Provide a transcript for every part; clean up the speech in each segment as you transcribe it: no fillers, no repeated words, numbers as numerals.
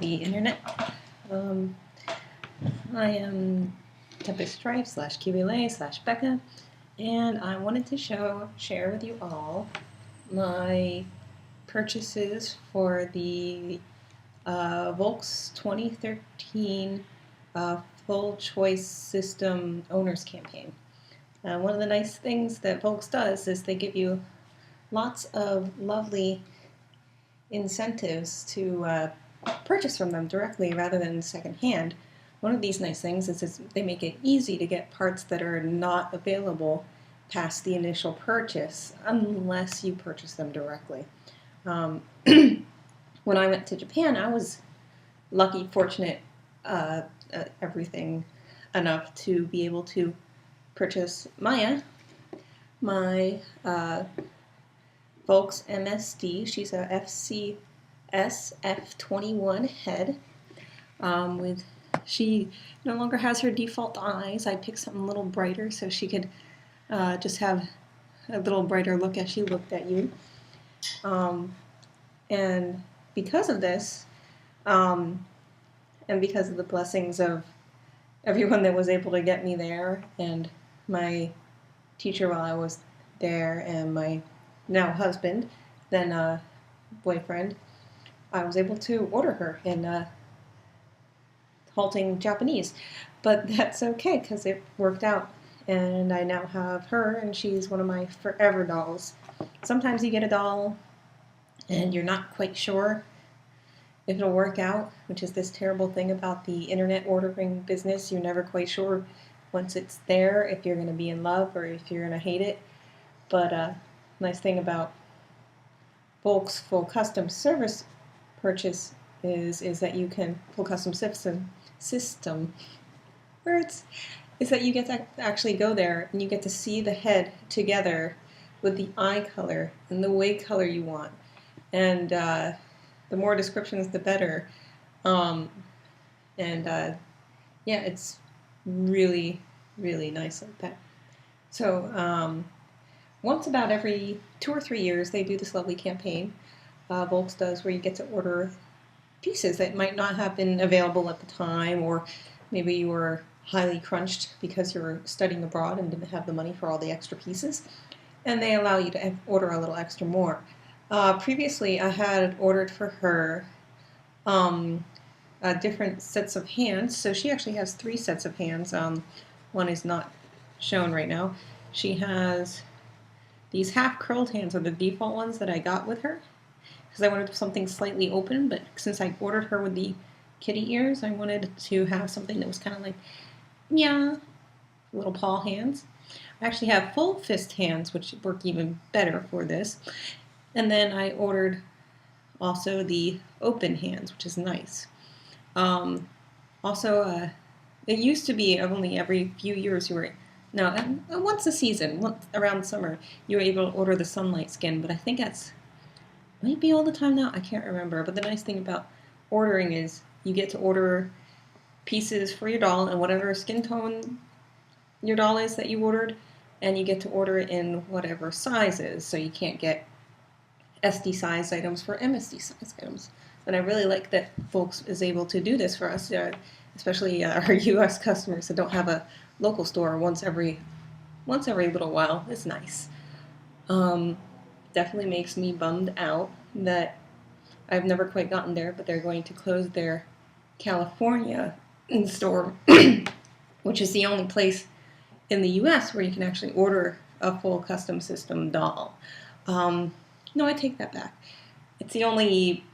the internet. I am Tempest Stripe / QLA / Becca, and I wanted to share with you all my purchases for the Volks 2013 Full Choice System Owners Campaign. One of the nice things that Volks does is they give you lots of lovely incentives to purchase from them directly rather than secondhand. One of these nice things is they make it easy to get parts that are not available past the initial purchase unless you purchase them directly. When I went to Japan, I was lucky, fortunate, everything enough to be able to purchase Maya, my Volks MSD. She's a FCS F21 head. She no longer has her default eyes. I picked something a little brighter so she could just have a little brighter look as she looked at you. And because of this, and because of the blessings of everyone that was able to get me there, and my teacher while I was there, and my now husband, then boyfriend, I was able to order her in halting Japanese. But that's okay because it worked out, and I now have her, and she's one of my forever dolls. Sometimes you get a doll and you're not quite sure if it'll work out, which is this terrible thing about the internet ordering business. You're never quite sure once it's there if you're going to be in love or if you're going to hate it. But nice thing about Volks full custom service purchase is that you can full custom system words is that you get to actually go there and you get to see the head together with the eye color and the wig color you want. And the more descriptions, the better. Yeah, it's really, really nice like that. So once about every 2 or 3 years, they do this lovely campaign, Volks does, where you get to order pieces that might not have been available at the time, or maybe you were highly crunched because you were studying abroad and didn't have the money for all the extra pieces, and they allow you to order a little extra more. Previously, I had ordered for her different sets of hands. So she actually has 3 sets of hands. One is not shown right now. She has these half-curled hands are the default ones that I got with her because I wanted something slightly open, but since I ordered her with the kitty ears, I wanted to have something that was kind of like, yeah, little paw hands. I actually have full fist hands, which work even better for this. And then I ordered also the open hands, which is nice. Also, it used to be only every few years once a season, once around summer, you were able to order the sunlight skin, but I think that's might be all the time now. I can't remember. But the nice thing about ordering is you get to order pieces for your doll and whatever skin tone your doll is that you ordered, and you get to order it in whatever sizes, so you can't get SD size items for MSD size items. And I really like that Volks is able to do this for us, especially our US customers that don't have a local store once every little while. It's nice. Definitely makes me bummed out that I've never quite gotten there, but they're going to close their California store, which is the only place in the US where you can actually order a full custom system doll. No, I take that back. It's the only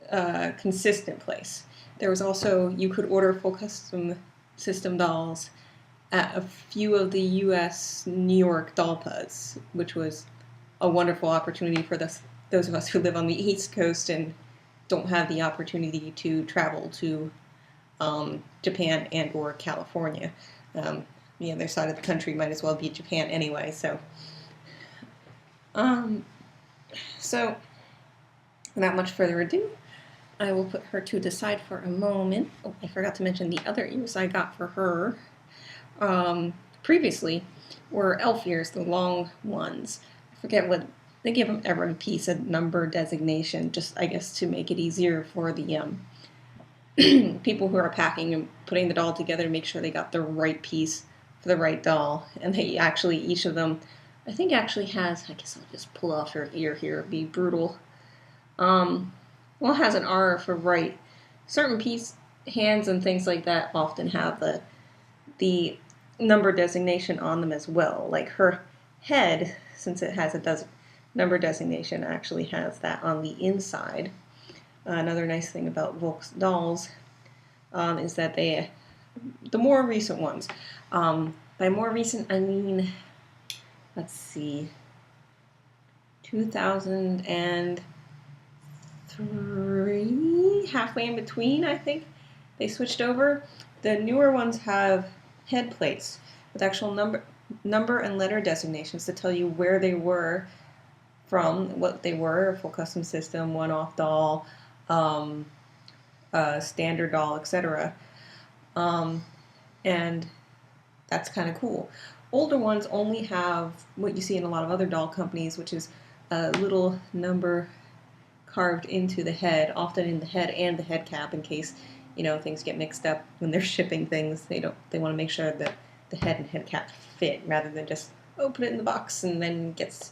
consistent place. There was also, you could order full custom system dolls at a few of the U.S. New York Dollpas, which was a wonderful opportunity for those of us who live on the East Coast and don't have the opportunity to travel to Japan and or California. The other side of the country might as well be Japan anyway, so... So, without much further ado, I will put her to the side for a moment. Oh, I forgot to mention the other ears I got for her previously were elf ears, the long ones. I forget what, they give them every piece a number designation, just, I guess, to make it easier for the people who are packing and putting the doll together to make sure they got the right piece for the right doll. And they actually, each of them, I think actually has, I guess I'll just pull off her ear here, it'd be brutal. Well, it has an R for right. Certain hands and things like that often have the number designation on them as well. Like her head, since it has a number designation, actually has that on the inside. Another nice thing about Volks dolls is that the more recent ones, by more recent I mean, let's see, 2003, halfway in between, I think, they switched over. The newer ones have head plates with actual number and letter designations to tell you where they were from, what they were, full custom system, one-off doll, standard doll, etc. And that's kind of cool. Older ones only have what you see in a lot of other doll companies, which is a little number carved into the head, often in the head and the head cap, in case, you know, things get mixed up when they're shipping things. They want to make sure that the head and head cap fit, rather than just put it in the box and then gets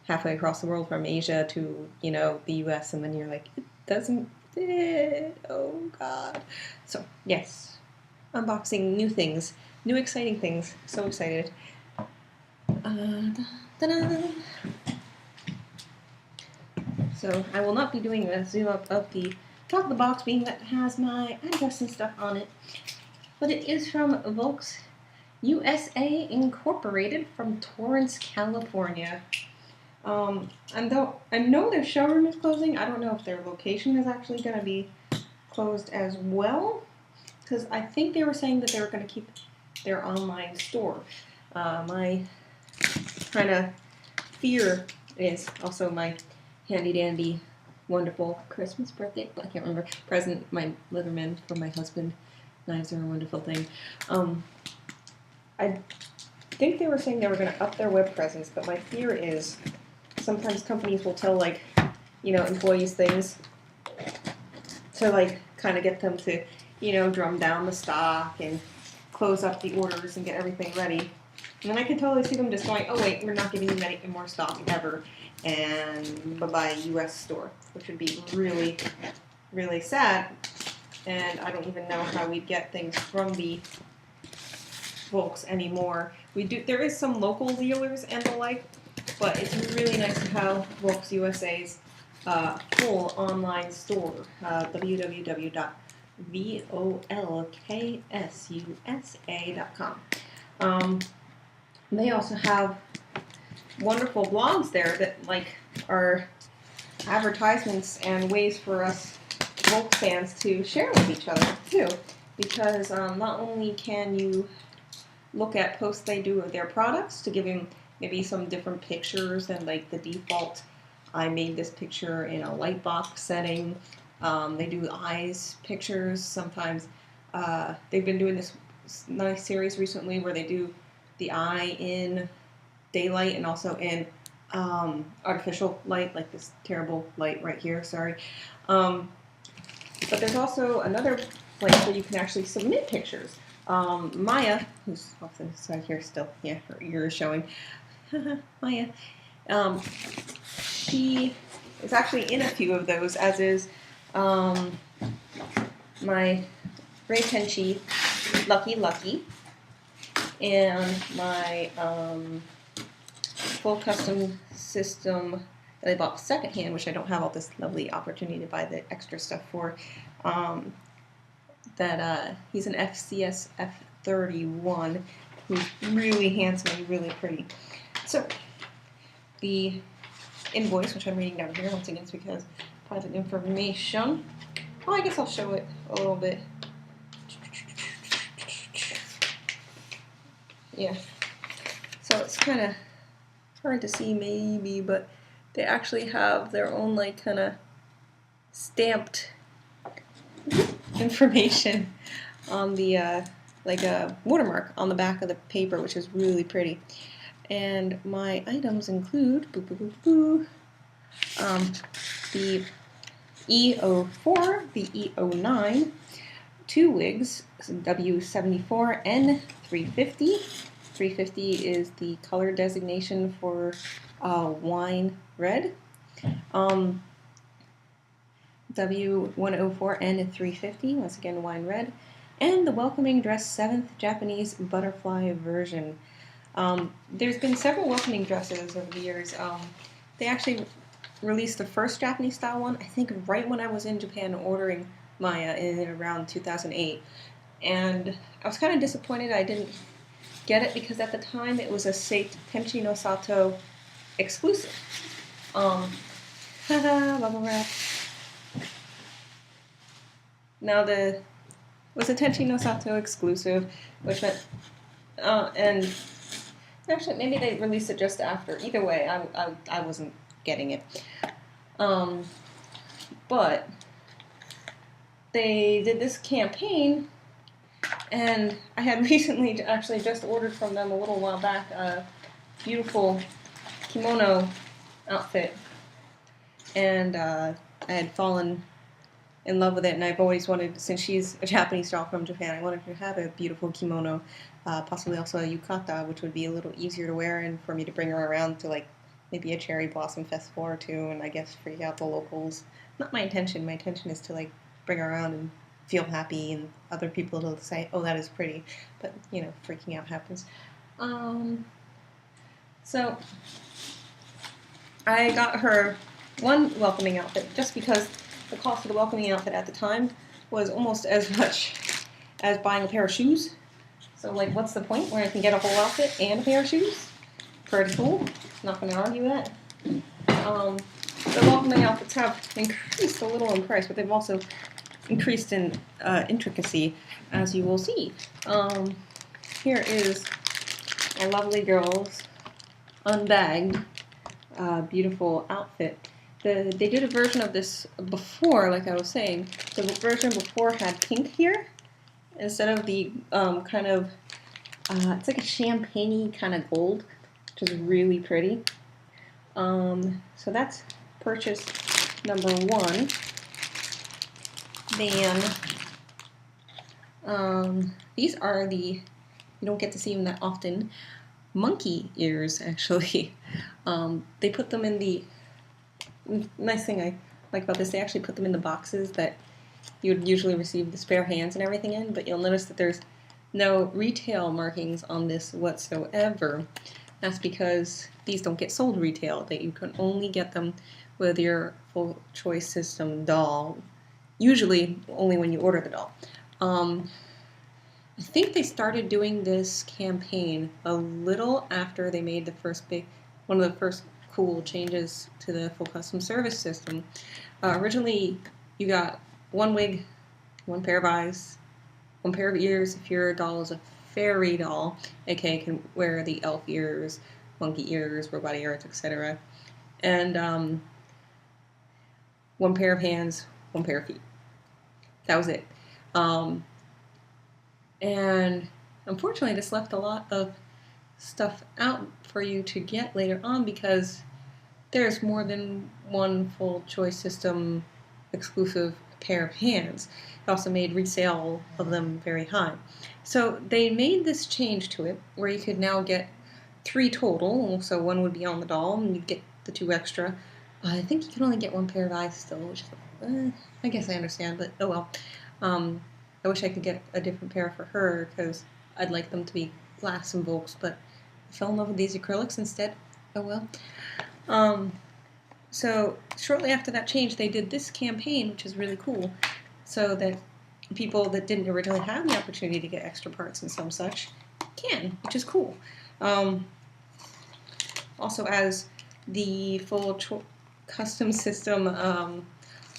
halfway across the world from Asia to, you know, the US, and then you're like, it doesn't fit. Oh God. So yes, unboxing new things, new exciting things. So excited. So I will not be doing a zoom up of the top of the box, being that it has my address and stuff on it. But it is from Volks USA Incorporated from Torrance, California. And though I know their showroom is closing, I don't know if their location is actually going to be closed as well, because I think they were saying that they were going to keep their online store. My kind of fear is also my handy-dandy, wonderful Christmas, birthday, I can't remember, present, my Leatherman from my husband. Knives are a wonderful thing. I think they were saying they were going to up their web presence, but my fear is sometimes companies will tell, like, you know, employees things to, like, kind of get them to, you know, drum down the stock and close up the orders and get everything ready. And then I can totally see them just going, oh wait, we're not giving you any more stock ever, and bye-bye US store, which would be really, really sad. And I don't even know how we'd get things from the Volks anymore. There is some local dealers and the like, but it's really nice to have Volks USA's full online store, www.volksusa.com. They also have wonderful blogs there that, like, are advertisements and ways for us Volks fans to share with each other too, because not only can you look at posts they do of their products to give them maybe some different pictures than, like, the default, I made this picture in a light box setting. They do eyes pictures sometimes. They've been doing this nice series recently where they do the eye in daylight and also in artificial light, like this terrible light right here, sorry. But there's also another place where you can actually submit pictures. Maya, who's off the side here still, yeah, her ear is showing. Maya. She is actually in a few of those, as is my Ray Tenchi Lucky, and my full custom system that I bought secondhand, which I don't have all this lovely opportunity to buy the extra stuff for. He's an FCS F21, who's really handsome and really pretty. So the invoice, which I'm reading down here, once again, it's because private information. Well, I guess I'll show it a little bit. Yeah. So it's kind of hard to see maybe, but they actually have their own, like, kind of stamped information on the, like a watermark on the back of the paper, which is really pretty. And my items include the E04, the E09, 2 wigs, W74 and 350. 350 is the color designation for wine red. W104 and 350, once again wine red. And the Welcoming Dress 7th Japanese Butterfly version. There's been several welcoming dresses over the years. They actually released the first Japanese style one, I think right when I was in Japan ordering Maya in around 2008. And I was kind of disappointed I didn't get it because at the time it was a Tenchi no Sato exclusive. Haha, bubble wrap. Now it was a Tenchi no Sato exclusive, which meant, and actually maybe they released it just after. Either way, I wasn't getting it. But they did this campaign, and I had recently actually just ordered from them a little while back a beautiful kimono outfit, and I had fallen in love with it, and I've always wanted, since she's a Japanese doll from Japan, I wanted her to have a beautiful kimono, possibly also a yukata, which would be a little easier to wear and for me to bring her around to like maybe a cherry blossom festival or two, and I guess freak out the locals. Not my intention. My intention is to like bring her around and feel happy, and other people will say, "Oh, that is pretty," but you know, freaking out happens. So I got her one welcoming outfit just because the cost of the welcoming outfit at the time was almost as much as buying a pair of shoes. So like, what's the point where I can get a whole outfit and a pair of shoes? Pretty cool. Not going to argue that. The welcoming outfits have increased a little in price, but they've also increased in intricacy, as you will see. Here is my lovely girl's unbagged, beautiful outfit. They did a version of this before, like I was saying. The version before had pink here instead of the kind of, it's like a champagne-y kind of gold, which is really pretty. So that's purchase number one. Then these are you don't get to see them that often, monkey ears, actually. They put them in the, nice thing I like about this, they actually put them in the boxes that you would usually receive the spare hands and everything in, but you'll notice that there's no retail markings on this whatsoever. That's because these don't get sold retail, that you can only get them with your full choice system doll, usually only when you order the doll. I think they started doing this campaign a little after they made the first one of the first cool changes to the full custom service system. Originally, you got one wig, one pair of eyes, one pair of ears if your doll is a fairy doll, aka can wear the elf ears, monkey ears, robot ears, etc. And one pair of hands, one pair of feet. That was it. And unfortunately, this left a lot of stuff out for you to get later on because there's more than one full choice system exclusive pair of hands. It also made resale of them very high. So they made this change to it where you could now get 3 total, so one would be on the doll and you'd get the 2 extra. I think you can only get 1 pair of eyes still, which I guess I understand, but oh well. I wish I could get a different pair for her because I'd like them to be glass and Volks, but I fell in love with these acrylics instead. Oh well. So shortly after that change, they did this campaign, which is really cool, so that people that didn't originally have the opportunity to get extra parts and some such can, which is cool. Also, as the full custom system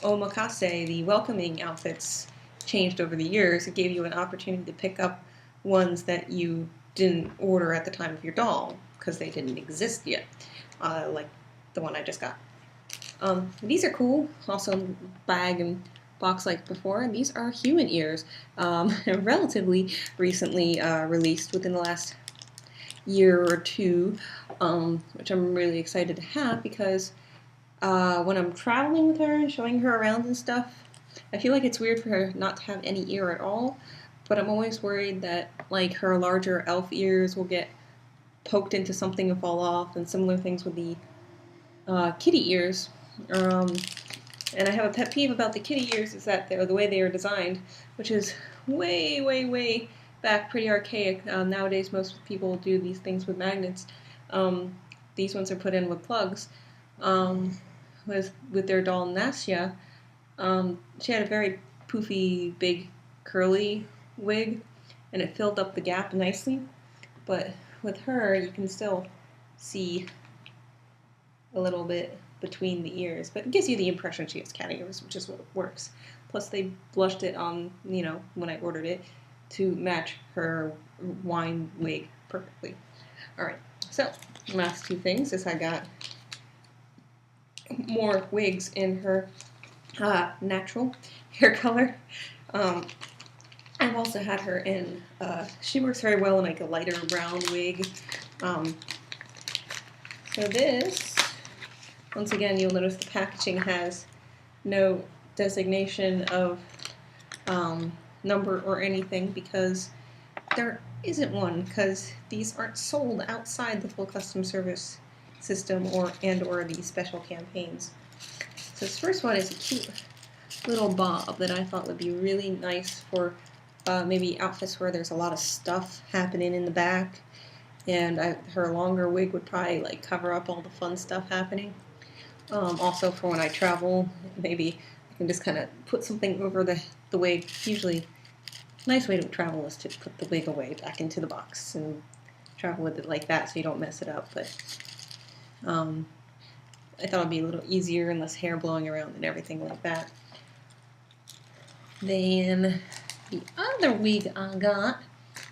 omakase, the welcoming outfits, changed over the years, it gave you an opportunity to pick up ones that you didn't order at the time of your doll because they didn't exist yet, like the one I just got. These are cool, also bag and box like before, and these are human ears, relatively recently released within the last year or two, which I'm really excited to have because when I'm traveling with her and showing her around and stuff, I feel like it's weird for her not to have any ear at all, but I'm always worried that like her larger elf ears will get poked into something and fall off, and similar things with the kitty ears. And I have a pet peeve about the kitty ears is that they're the way they are designed, which is way, way, way back, pretty archaic. Nowadays, most people do these things with magnets. These ones are put in with plugs. With their doll Nasya, she had a very poofy, big, curly wig, and it filled up the gap nicely. But with her, you can still see a little bit between the ears, but it gives you the impression she has cat ears, which is what works. Plus, they blushed it on, when I ordered it, to match her wine wig perfectly. Alright, so, last two things is I got more wigs in her natural hair color. I've also had her in, she works very well in like a lighter brown wig. So this, once again, you'll notice the packaging has no designation of number or anything because there isn't one, because these aren't sold outside the full custom service system or the special campaigns. So this first one is a cute little bob that I thought would be really nice for maybe outfits where there's a lot of stuff happening in the back, and her longer wig would probably like cover up all the fun stuff happening. Also for when I travel, maybe I can just kind of put something over the wig. Usually, a nice way to travel is to put the wig away back into the box and travel with it like that so you don't mess it up. But I thought it'd be a little easier and less hair blowing around and everything like that. Then the other wig I got,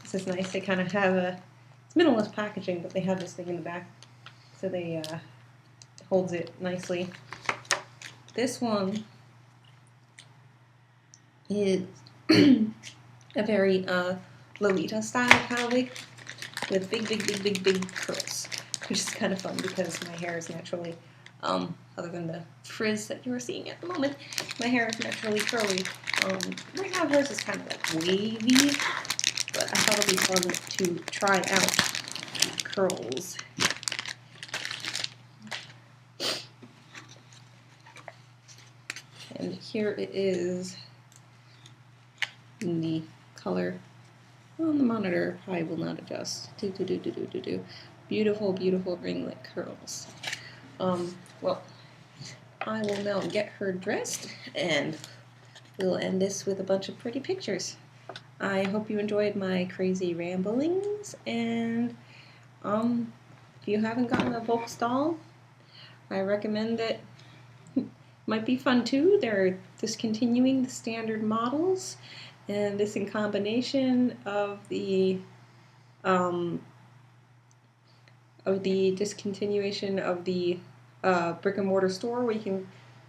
this is nice. They kind of have it's minimalist packaging, but they have this thing in the back, so they holds it nicely. This one is a very Lolita style kind of wig with big curls, which is kind of fun because my hair is naturally, other than the frizz that you are seeing at the moment, my hair is naturally curly. Right now hers is kind of like wavy, but I thought it would be fun to try out curls. And here it is in the color on the monitor. I will not adjust. Beautiful, beautiful ringlet curls. Well, I will now get her dressed and we'll end this with a bunch of pretty pictures. I hope you enjoyed my crazy ramblings, and if you haven't gotten a Volks doll, I recommend it. Might be fun too. They're discontinuing the standard models, and this in combination of the discontinuation of the brick and mortar store where you can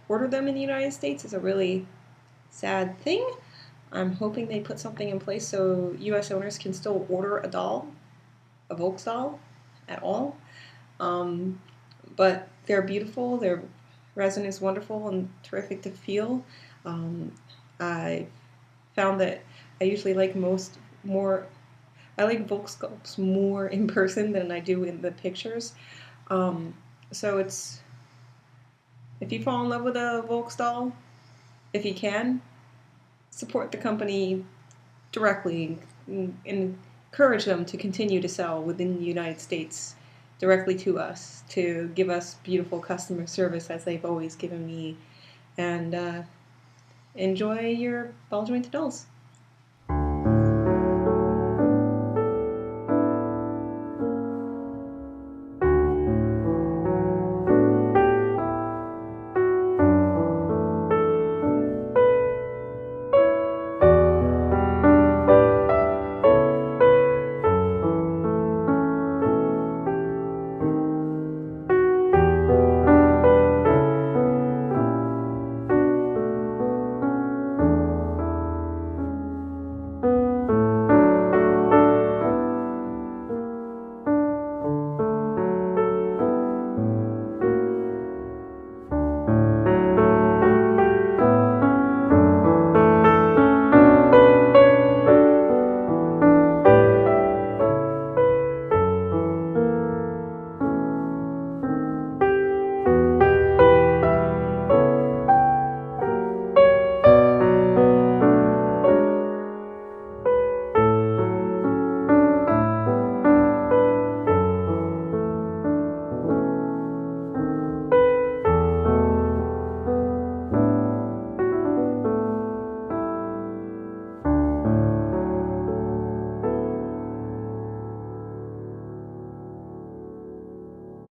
order them in the United States is a really sad thing. I'm hoping they put something in place so U.S. owners can still order a doll, a Volks doll, at all. But they're beautiful. Their resin is wonderful and terrific to feel. I found that I usually like I like Volks sculpts more in person than I do in the pictures. So if you fall in love with a Volks doll, if you can, support the company directly and encourage them to continue to sell within the United States directly to us, to give us beautiful customer service as they've always given me, and enjoy your ball jointed dolls.